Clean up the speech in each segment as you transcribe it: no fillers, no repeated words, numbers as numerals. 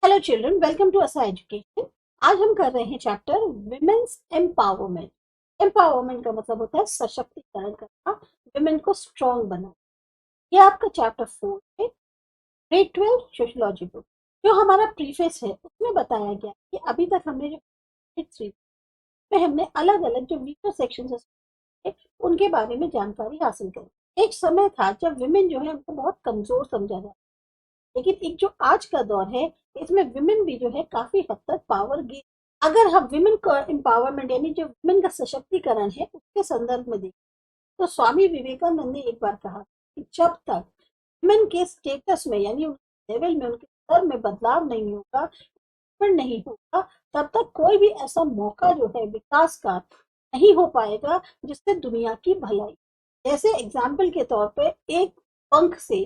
Hello children, welcome to असा education. आज हम कर रहे हैं चैप्टर विमेन्स एम्पावरमेंट। एम्पावरमेंट का मतलब होता है सशक्तिकरण करना, विमेन को स्ट्रॉन्ग बनाना। ये आपका चैप्टर 4 है, ग्रेड 12 सोशियोलॉजी बुक। जो हमारा प्रीफेस है उसमें बताया गया कि अभी तक हमने जो ग्रेड 3 में हमने अलग अलग जो वीकर सेक्शन है उनके बारे में जानकारी हासिल करी। एक समय था जब विमेन जो है उनको बहुत कमजोर समझा जाता, लेकिन एक जो आज का दौर है इसमें विमेन भी जो है काफी हद तक पावर गेन। अगर हम विमेन का एम्पावरमेंट यानी जो विमेन का सशक्तिकरण है उसके संदर्भ में देखें तो स्वामी विवेकानंद ने एक बार कहा कि जब तक विमेन के स्टेटस में यानी उनके लेवल में, उनके स्तर में बदलाव नहीं होगा, नहीं होगा, तब तक कोई भी ऐसा मौका जो है विकास का नहीं हो पाएगा जिससे दुनिया की भलाई। जैसे एग्जाम्पल के तौर पे एक पंख से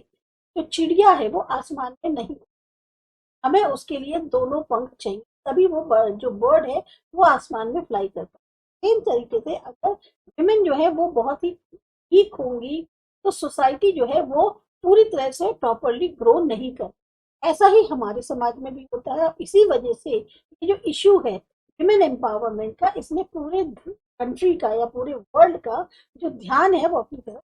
जो चिड़िया है वो आसमान में नहीं, हमें उसके लिए दोनों पंख चाहिए, तभी वो जो बर्ड है वो आसमान में फ्लाई करता है। सेम तरीके से अगर विमेन जो है वो बहुत ही वीक होंगी तो सोसाइटी जो है वो पूरी तरह से प्रॉपरली ग्रो नहीं कर। ऐसा ही हमारे समाज में भी होता है। इसी वजह से ये जो इशू है विमेन एम्पावरमेंट का, इसमें पूरे कंट्री का या पूरे वर्ल्ड का जो ध्यान है वो अपनी तरफ।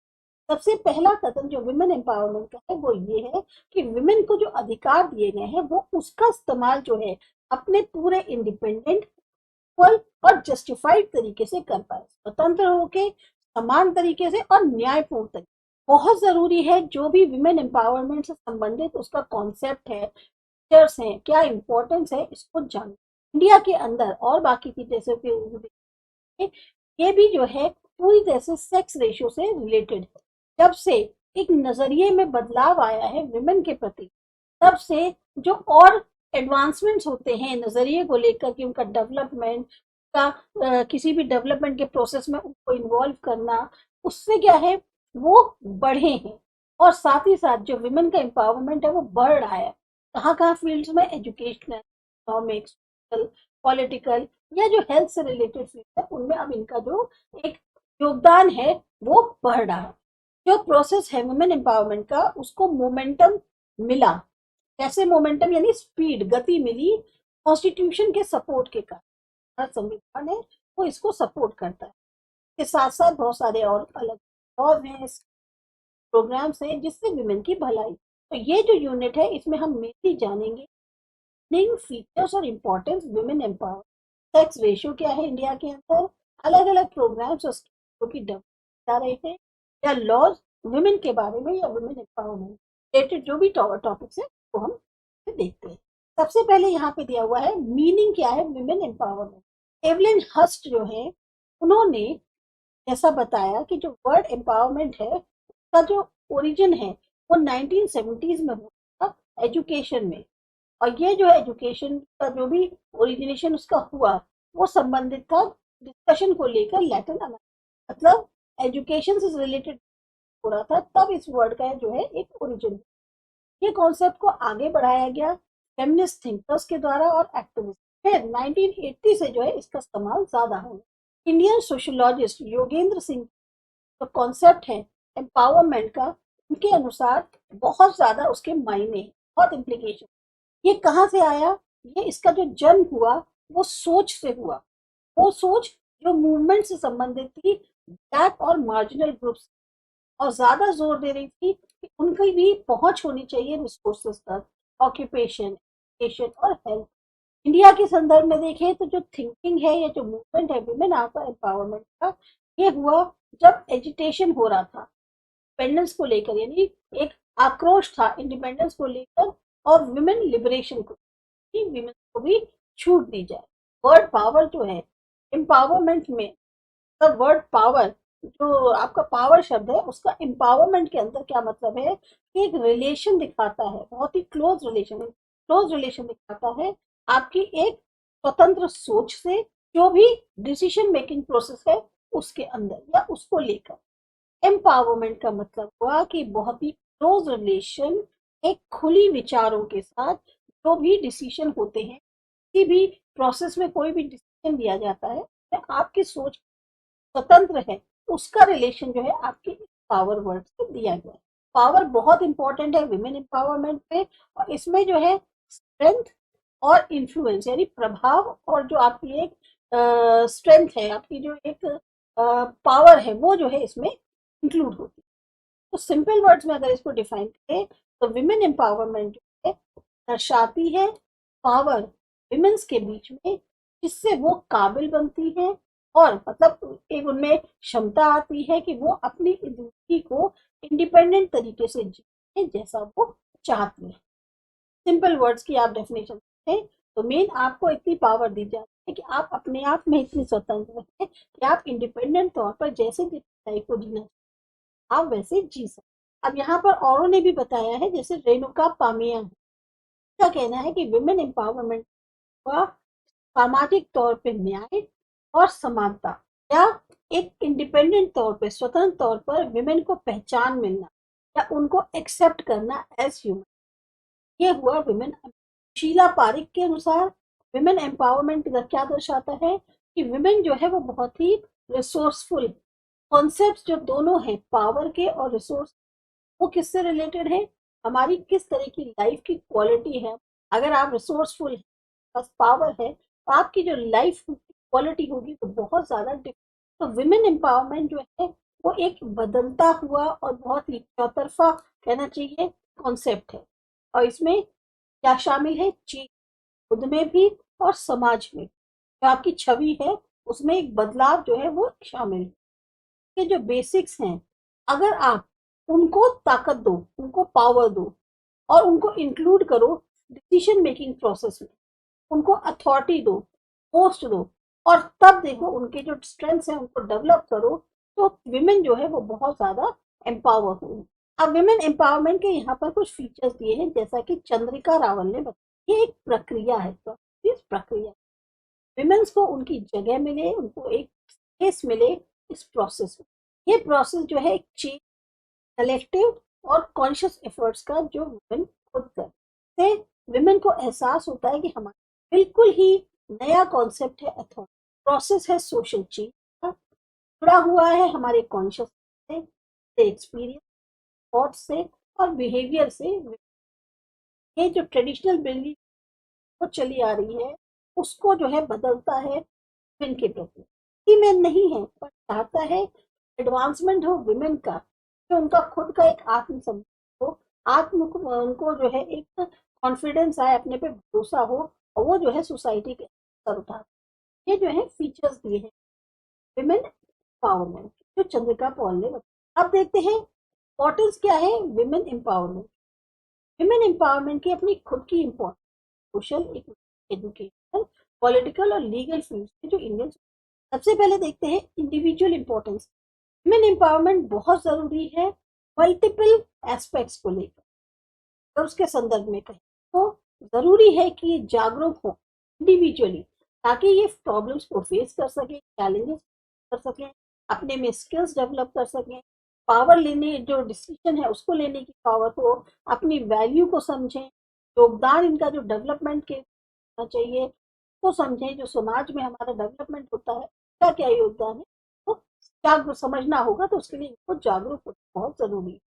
सबसे पहला कदम जो विमेन एम्पावरमेंट का है वो ये है कि विमेन को जो अधिकार दिए गए हैं वो उसका इस्तेमाल जो है अपने पूरे इंडिपेंडेंट, इक्वल और जस्टिफाइड तरीके से कर पाए, स्वतंत्र होके, समान तरीके से और न्यायपूर्ण तरीके। बहुत जरूरी है जो भी विमेन एम्पावरमेंट से संबंधित उसका कॉन्सेप्ट है, फीचर्स हैं, क्या इंपॉर्टेंस है, इसको जान। इंडिया के अंदर और बाकी की देशों के ये भी जो है पूरी तरह से सेक्स रेशियो से रिलेटेड है। जब से एक नजरिए में बदलाव आया है विमेन के प्रति, तब से जो और एडवांसमेंट्स होते हैं नजरिए को लेकर कि उनका डेवलपमेंट का किसी भी डेवलपमेंट के प्रोसेस में उनको इन्वॉल्व करना, उससे क्या है वो बढ़े हैं। और साथ ही साथ जो विमेन का एम्पावरमेंट है वो बढ़ रहा है कहाँ कहाँ फील्ड्स में, एजुकेशनल, इकोनॉमिक्स, पॉलिटिकल या जो हेल्थ से रिलेटेड फील्ड है उनमें अब इनका जो एक योगदान है वो बढ़ रहा है। जो प्रोसेस है वुमेन एम्पावरमेंट का उसको मोमेंटम मिला। कैसे मोमेंटम यानी स्पीड, गति मिली कॉन्स्टिट्यूशन के सपोर्ट के कारण। संविधान है वो इसको सपोर्ट करता है। इसके साथ साथ बहुत सारे और अलग लॉज हैं, प्रोग्राम्स हैं जिससे विमेन की भलाई। तो ये जो यूनिट है इसमें हम मेनली जानेंगे फीचर्स और importance women empower, sex ratio क्या है इंडिया के अंदर, अलग अलग प्रोग्राम्स और जो कि डेवलप रहे हैं, या लॉज वुमेन के बारे में या वुमेन एम्पावरमेंट रिलेटेड जो भी टॉपिक्स है वो हम देखते हैं। सबसे पहले यहाँ पे दिया हुआ है मीनिंग क्या है विमेन एम्पावरमेंट। एवलिन हस्ट जो है उन्होंने ऐसा बताया कि जो वर्ड एम्पावरमेंट है उसका जो ओरिजिन है वो 1970s में हुआ था एजुकेशन में। और ये जो एजुकेशन का जो भी ओरिजिनेशन उसका हुआ वो संबंधित था डिस्कशन को लेकर लैटिन अमेरिका, मतलब एजुकेशन से रिलेटेड हो रहा था, तब इस वर्ड का जो है एक ओरिजिन। ये कॉन्सेप्ट को आगे बढ़ाया गया फेमिनिस्ट थिंकर्स के द्वारा और एक्टिविस्ट। फिर 1980 से जो है इसका इस्तेमाल ज्यादा हो। इंडियन सोशियोलॉजिस्ट योगेंद्र सिंह जो कॉन्सेप्ट है एम्पावरमेंट का, उनके अनुसार बहुत ज्यादा उसके मायने, बहुत इम्प्लीकेशन। ये कहाँ से आया? ये इसका जो जन्म हुआ वो सोच से हुआ। वो सोच जो मूवमेंट से संबंधित थी, ब्लैक और मार्जिनल ग्रुप्स, और ज्यादा जोर दे रही थी कि उनकी भी पहुंच होनी चाहिए रिसोर्सेज तक, ऑक्यूपेशन, एजुकेशन और हेल्थ। इंडिया के संदर्भ में देखें तो जो थिंकिंग है या जो मूवमेंट है विमेन एम्पावरमेंट का, ये हुआ जब एजिटेशन हो रहा था इंडिपेंडेंस को लेकर, यानी एक आक्रोश था इंडिपेंडेंस को लेकर और विमेन लिबरेशन को, विमेन को भी छूट दी जाए। वर्ड पावर जो है एम्पावरमेंट में, वर्ड पावर जो आपका पावर शब्द है उसका एम्पावरमेंट के अंदर क्या मतलब है कि एक रिलेशन दिखाता है, बहुत ही क्लोज रिलेशन दिखाता है आपकी एक स्वतंत्र सोच से, जो भी डिसीजन मेकिंग प्रोसेस है उसके अंदर या उसको लेकर। एम्पावरमेंट का मतलब हुआ कि बहुत ही क्लोज रिलेशन, एक खुली विचारों के साथ जो भी डिसीजन होते हैं, किसी भी प्रोसेस में कोई भी डिसीजन दिया जाता है तो आपकी सोच स्वतंत्र है, उसका रिलेशन जो है आपके पावर वर्ड से दिया गया है। पावर बहुत इंपॉर्टेंट है विमेन एम्पावरमेंट पे, और इसमें जो है स्ट्रेंथ और इन्फ्लुएंस यानी प्रभाव, और जो आपकी एक स्ट्रेंथ है, आपकी जो एक पावर है, वो जो है इसमें इंक्लूड होती है। तो सिंपल वर्ड्स में अगर इसको डिफाइन करें तो विमेन एम्पावरमेंट जो है दर्शाती है पावर विमेन्स के बीच में, जिससे वो काबिल बनती है, और मतलब एक उनमें क्षमता आती है कि वो अपनी जिंदगी को इंडिपेंडेंट तरीके से जिए जैसा वो चाहती है। सिंपल वर्ड्स की आप डेफिनेशन दें तो मेन आपको इतनी पावर दी जाती है कि आप अपने आप में इतनी स्वतंत्र हैं कि आप इंडिपेंडेंट तौर पर जैसे जिस लाइफ को जीना आप वैसे जी सकते। अब यहाँ पर औरों ने भी बताया है, जैसे रेणुका पामिया का कहना है कि विमेन एम्पावरमेंट का सामाजिक तौर पे न्याय और समानता, या एक इंडिपेंडेंट तौर पे, स्वतंत्र तौर पर विमेन को पहचान मिलना या उनको एक्सेप्ट करना एज ह्यूमन, ये हुआ विमेन। शीला पारिक के अनुसार विमेन एम्पावरमेंट क्या दर्शाता है कि विमेन जो है वो बहुत ही रिसोर्सफुल, कॉन्सेप्ट जो दोनों है पावर के और रिसोर्स, वो किससे रिलेटेड है, हमारी किस तरह की लाइफ की क्वालिटी है। अगर आप रिसोर्सफुल है, बस पावर है, तो आपकी जो लाइफ क्वालिटी होगी वो बहुत ज्यादा डिफरेंट। तो विमेन एम्पावरमेंट जो है वो एक बदलता हुआ और बहुत ही चौतरफा कहना चाहिए कॉन्सेप्ट है, और इसमें क्या शामिल है, चीज खुद में भी और समाज में जो आपकी छवि है उसमें एक बदलाव जो है वो शामिल है। के जो बेसिक्स हैं, अगर आप उनको ताकत दो, उनको पावर दो, और उनको इंक्लूड करो डिसीजन मेकिंग प्रोसेस में, उनको अथॉरिटी दो, पोस्ट दो, और तब देखो उनके जो स्ट्रेंथ्स हैं उनको डेवलप करो, तो विमेन जो है वो बहुत ज्यादा एम्पावर होगी। अब विमेन एम्पावरमेंट के यहाँ पर कुछ फीचर्स दिए हैं, जैसा कि चंद्रिका रावल ने बताया, ये एक प्रक्रिया है, तो इस प्रक्रिया विमेन्स को उनकी जगह मिले, उनको एक स्पेस मिले इस प्रोसेस में। ये प्रोसेस जो है एक चेंज, कलेक्टिव और कॉन्शियस एफर्ट्स का जो वुमेन खुद करते हैं, विमेन को एहसास होता है कि हमारा बिल्कुल ही नया कॉन्सेप्ट है अथॉरिटी, प्रोसेस है सोशल चेंज का, जुड़ा हुआ है हमारे कॉन्शियस से, एक्सपीरियंस, थॉट से और बिहेवियर से। ये जो ट्रेडिशनल बिलीफ वो चली आ रही है उसको जो है बदलता है विमेन के प्रति, कि मैन नहीं है पर चाहता है एडवांसमेंट हो विमेन का, जो उनका खुद का एक आत्मसम्मान हो, आत्म उनको जो है एक कॉन्फिडेंस आए, अपने पे भरोसा हो, और वो जो है सोसाइटी के सर उठा। ये जो है फीचर्स दिए हैं विमेन एम्पावरमेंट जो चंद्रिका पॉल ने बताया। अब देखते हैं इम्पोर्टेंस क्या है विमेन एम्पावरमेंट। विमेन एम्पावरमेंट की अपनी खुद की इम्पोर्टेंस सोशल, एजुकेशनल, पॉलिटिकल और लीगल फील्ड जो इंडियन। सबसे पहले देखते हैं इंडिविजुअल इम्पोर्टेंस। वुमेन एम्पावरमेंट बहुत जरूरी है मल्टीपल एस्पेक्ट्स को लेकर, और उसके संदर्भ में कहें तो जरूरी है कि ये जागरूक हो इंडिविजुअली, ताकि ये प्रॉब्लम्स को फेस कर सके, चैलेंजेस कर सकें, अपने में स्किल्स डेवलप कर सकें, पावर लेने जो डिसीजन है उसको लेने की पावर हो, अपनी वैल्यू को समझें, योगदान इनका जो डेवलपमेंट के चाहिए तो समझें, जो समाज में हमारा डेवलपमेंट होता है क्या क्या योगदान है, तो जागरूक समझना होगा, तो उसके लिए इनको जागरूक होना बहुत जरूरी है।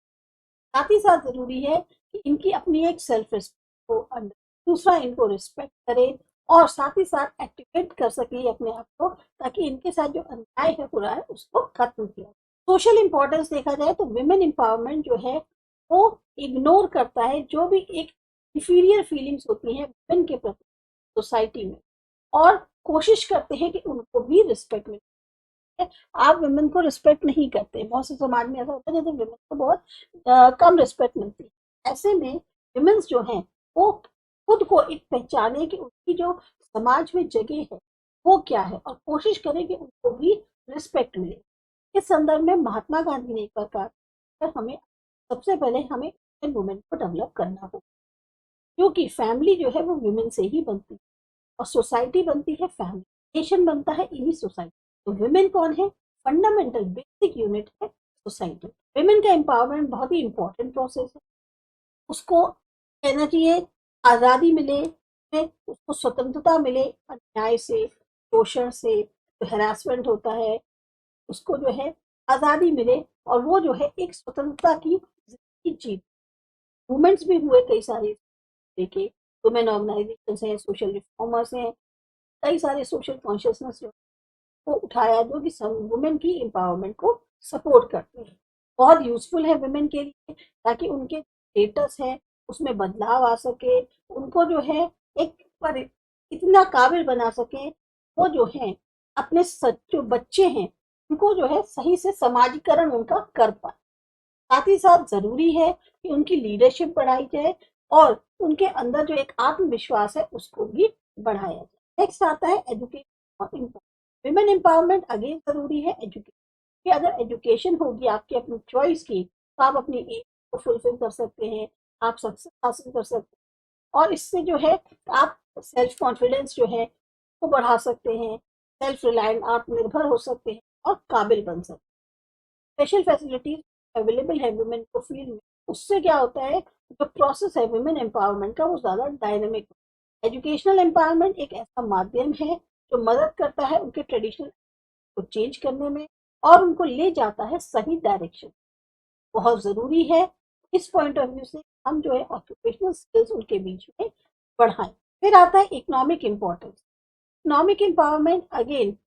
साथ ही साथ जरूरी है कि इनकी अपनी एक सेल्फ रिस्पेक्ट हो अंदर, दूसरा इनको रिस्पेक्ट करे, और साथ ही साथ एक्टिवेट कर सके अपने आप को, ताकि इनके साथ जो अन्याय है पूरा है उसको खत्म किया। सोशल इंपॉर्टेंस देखा जाए तो विमेन एम्पावरमेंट जो है वो इग्नोर करता है जो भी एक इंफीरियर फीलिंग्स होती हैं वुमेन के प्रति सोसाइटी में, और कोशिश करते हैं कि उनको भी रिस्पेक्ट मिले। आप विमेन को रिस्पेक्ट नहीं करते, बहुत से समाज में ऐसा होता है जैसे विमेन को बहुत कम रिस्पेक्ट मिलती है। ऐसे में विमेन्स जो हैं वो खुद को एक पहचाने कि उनकी जो समाज में जगह है वो क्या है, और कोशिश करें कि उनको भी रिस्पेक्ट मिले। इस संदर्भ में महात्मा गांधी ने एक प्रकार हमें सबसे पहले हमें वुमेन को डेवलप करना होगा, क्योंकि फैमिली जो है वो विमेन से ही बनती है, और सोसाइटी बनती है फैमिली, नेशन बनता है इन्हीं सोसाइटी। तो विमेन कौन है, फंडामेंटल बेसिक यूनिट है सोसाइटी। विमेन का एम्पावरमेंट बहुत ही इंपॉर्टेंट प्रोसेस है, उसको कहना चाहिए आज़ादी मिले, उसको स्वतंत्रता मिले अन्याय से, शोषण से, जो हरासमेंट होता है उसको जो है आज़ादी मिले, और वो जो है एक स्वतंत्रता की जिंदगी जी। मूवमेंट्स भी हुए कई सारे देखे, वुमेन ऑर्गेनाइजेशन हैं, सोशल रिफॉर्मर्स हैं, कई सारे सोशल कॉन्शियसनेस को उठाया जो कि वुमेन की एम्पावरमेंट को सपोर्ट करते हैं। बहुत यूजफुल है वुमेन के लिए, ताकि उनके स्टेटस है उसमें बदलाव आ सके, उनको जो है एक पर इतना काबिल बना सके, वो जो है अपने जो बच्चे हैं उनको जो है सही से समाजीकरण उनका कर पाए। साथ ही साथ जरूरी है कि उनकी लीडरशिप बढ़ाई जाए और उनके अंदर जो एक आत्मविश्वास है उसको भी बढ़ाया जाए। नेक्स्ट आता है एजुकेशन और विमेन एम्पावरमेंट। अगेन जरूरी है एजुकेशन, कि अगर एजुकेशन होगी आपकी अपनी चॉइस की तो आप अपनी एम को फुलफिल कर सकते हैं, आप सक्सेस हासिल कर सकते हैं, और इससे जो है आप सेल्फ कॉन्फिडेंस जो है वो बढ़ा सकते हैं, सेल्फ रिलायंट आत्मनिर्भर हो सकते हैं और काबिल बन सकते हैं। स्पेशल फैसिलिटीज अवेलेबल है वुमेन को फील्ड में, उससे क्या होता है जो प्रोसेस है वुमेन एम्पावरमेंट का वो ज़्यादा डायनेमिक। एजुकेशनल एम्पावरमेंट एक ऐसा माध्यम है जो मदद करता है उनके ट्रेडिशनल को चेंज करने में और उनको ले जाता है सही डायरेक्शन। बहुत ज़रूरी है इस पॉइंट ऑफ व्यू से हम जो है ऑक्यूपेशनल स्किल्स उनके बीच में बढ़ाएं। फिर आता है economic importance. Economic empowerment again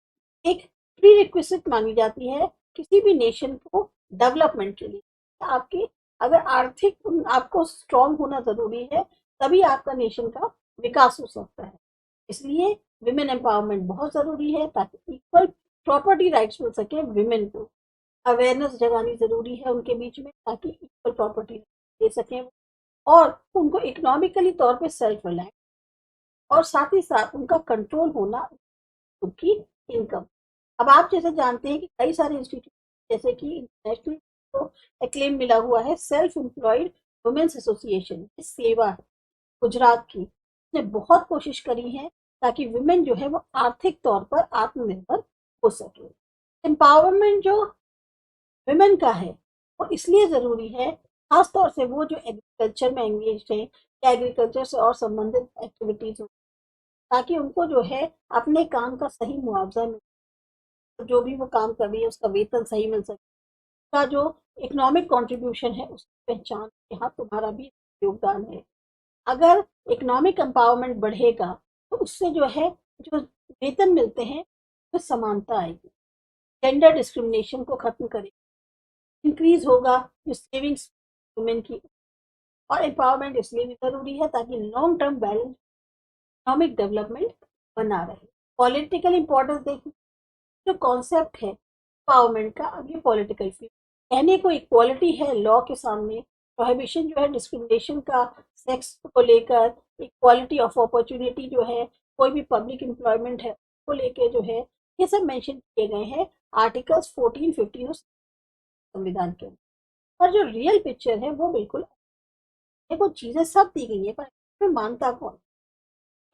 एक प्री रिक्विजिट मानी जाती है किसी भी नेशन को डेवलपमेंट के लिए। आपके अगर आर्थिक आपको स्ट्रॉन्ग होना जरूरी है, तभी आपका नेशन का विकास हो सकता है। इसलिए विमेन एम्पावरमेंट बहुत जरूरी है ताकि इक्वल प्रॉपर्टी राइट्स मिल सके विमेन को। अवेयरनेस जगानी जरूरी है उनके बीच में ताकि इक्वल प्रॉपर्टी दे सकें और उनको इकोनॉमिकली तौर पे सेल्फ रिलायंट, और साथ ही साथ उनका कंट्रोल होना उनकी इनकम। अब आप जैसे जानते हैं कि कई सारे इंस्टीट्यूट जैसे कि इंटरनेशनल को एक्लेम मिला हुआ है सेल्फ एम्प्लॉयड वुमेन्स एसोसिएशन सेवा है गुजरात की, ने बहुत कोशिश करी है ताकि वुमेन जो है वो आर्थिक तौर पर आत्मनिर्भर हो सके। एम्पावरमेंट जो वुमेन का है वो इसलिए ज़रूरी है, खास तौर से वो जो एग्रीकल्चर में एंगेज हैं या एग्रीकल्चर से और संबंधित एक्टिविटीज हो, ताकि उनको जो है अपने काम का सही मुआवजा मिले, जो भी वो काम कर रही है उसका वेतन सही मिल सके, का जो इकोनॉमिक कंट्रीब्यूशन है उसकी पहचान, यहाँ तुम्हारा भी योगदान है। अगर इकोनॉमिक एम्पावरमेंट बढ़ेगा तो उससे जो है जो वेतन मिलते हैं उसमें समानता आएगी, जेंडर डिस्क्रिमिनेशन को खत्म करेगी, इंक्रीज होगा जो सेविंग्स वुमेन की। और एम्पावरमेंट इसलिए भी जरूरी है ताकि long term balance economic development बना रहे। पॉलिटिकल इंपॉर्टेंस देखिए, जो कॉन्सेप्ट है एम्पावरमेंट का, अब ये पॉलिटिकल फील्ड कहने को इक्वालिटी है लॉ के सामने, प्रोहिबिशन जो है डिस्क्रिमिनेशन का सेक्स को लेकर, इक्वालिटी ऑफ अपॉर्चुनिटी जो है कोई भी पब्लिक एम्प्लॉयमेंट है को लेकर जो है, ये सब मेंशन किए गए हैं आर्टिकल्स 14, 15 और संविधान के। पर जो रियल पिक्चर है वो बिल्कुल वो चीजें सब दी गई है, पर मानता कौन?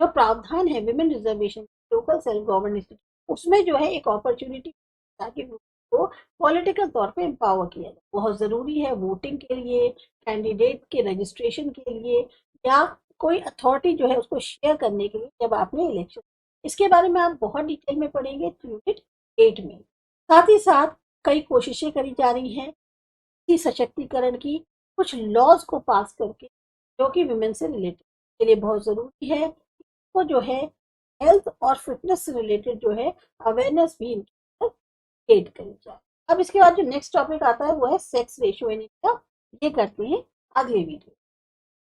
जो प्रावधान है women reservation local self government उसमें जो है एक अपॉर्चुनिटी ताकि को पॉलिटिकल तौर पे एम्पावर किया जाए। बहुत ज़रूरी है वोटिंग के लिए, कैंडिडेट के रजिस्ट्रेशन के लिए, या कोई अथॉरिटी जो है उसको शेयर करने के लिए जब आपने इलेक्शन। इसके बारे में आप बहुत डिटेल में पढ़ेंगे यूनिट 8 में। साथ ही साथ कई कोशिशें करी जा रही हैं सशक्तिकरण की, कुछ लॉज को पास करके जो कि विमेन से रिलेटेड के लिए बहुत ज़रूरी है। वो जो है हेल्थ और फिटनेस से रिलेटेड जो है अवेयरनेस भी क्रिएट करी जाए। अब इसके बाद जो नेक्स्ट टॉपिक आता है वो है सेक्स रेशियो इन इंडिया। ये करते हैं अगले वीडियो।